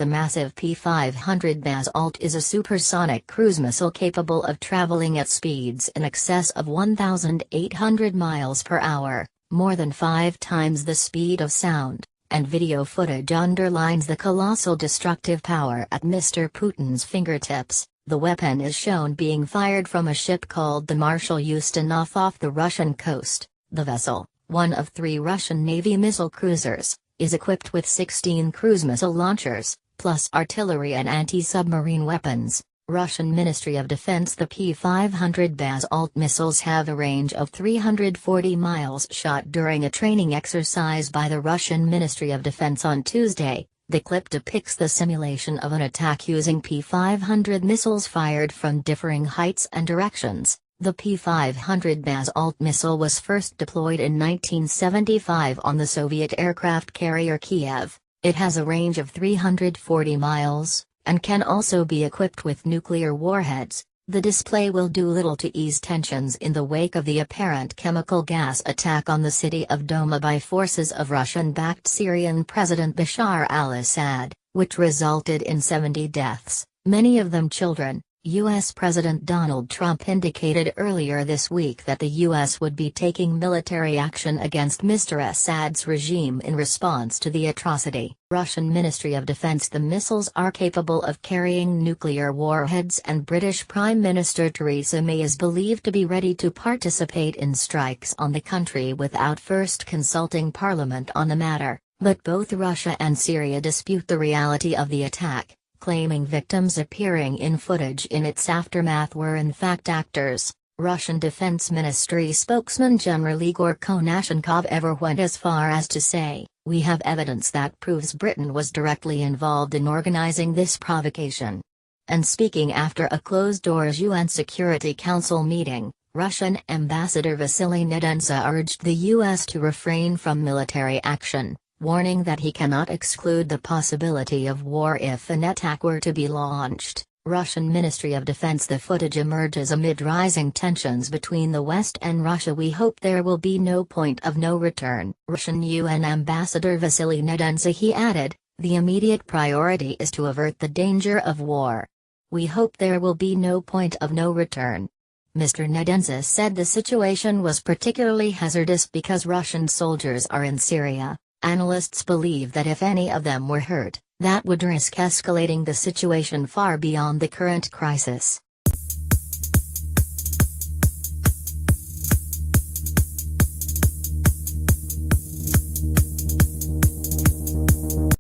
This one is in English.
The massive P-500 Bazalt is a supersonic cruise missile capable of traveling at speeds in excess of 1,800 miles per hour, more than 5 times the speed of sound, and video footage underlines the colossal destructive power at Mr. Putin's fingertips. The weapon is shown being fired from a ship called the Marshal Ustinov off the Russian coast. The vessel, one of 3 Russian Navy missile cruisers, is equipped with 16 cruise missile launchers, plus artillery and anti-submarine weapons. Russian Ministry of Defense. The P-500 Bazalt missiles have a range of 340 miles. Shot during a training exercise by the Russian Ministry of Defense on Tuesday, the clip depicts the simulation of an attack using P-500 missiles fired from differing heights and directions. The P-500 Bazalt missile was first deployed in 1975 on the Soviet aircraft carrier Kiev. It has a range of 340 miles, and can also be equipped with nuclear warheads. The display will do little to ease tensions in the wake of the apparent chemical gas attack on the city of Douma by forces of Russian-backed Syrian President Bashar al-Assad, which resulted in 70 deaths, many of them children. U.S. President Donald Trump indicated earlier this week that the U.S. would be taking military action against Mr. Assad's regime in response to the atrocity. Russian Ministry of Defense. The missiles are capable of carrying nuclear warheads, and British Prime Minister Theresa May is believed to be ready to participate in strikes on the country without first consulting Parliament on the matter, but both Russia and Syria dispute the reality of the attack, claiming victims appearing in footage in its aftermath were in fact actors. Russian Defense Ministry spokesman General Igor Konashenkov ever went as far as to say, "We have evidence that proves Britain was directly involved in organizing this provocation." And speaking after a closed-doors UN Security Council meeting, Russian Ambassador Vasily Nedenza urged the U.S. to refrain from military action, warning that he cannot exclude the possibility of war if an attack were to be launched. Russian Ministry of Defense. The footage emerges amid rising tensions between the West and Russia. "We hope there will be no point of no return." Russian UN Ambassador Vasily Nedenza. He added, "The immediate priority is to avert the danger of war. We hope there will be no point of no return." Mr. Nedenza said the situation was particularly hazardous because Russian soldiers are in Syria. Analysts believe that if any of them were hurt, that would risk escalating the situation far beyond the current crisis.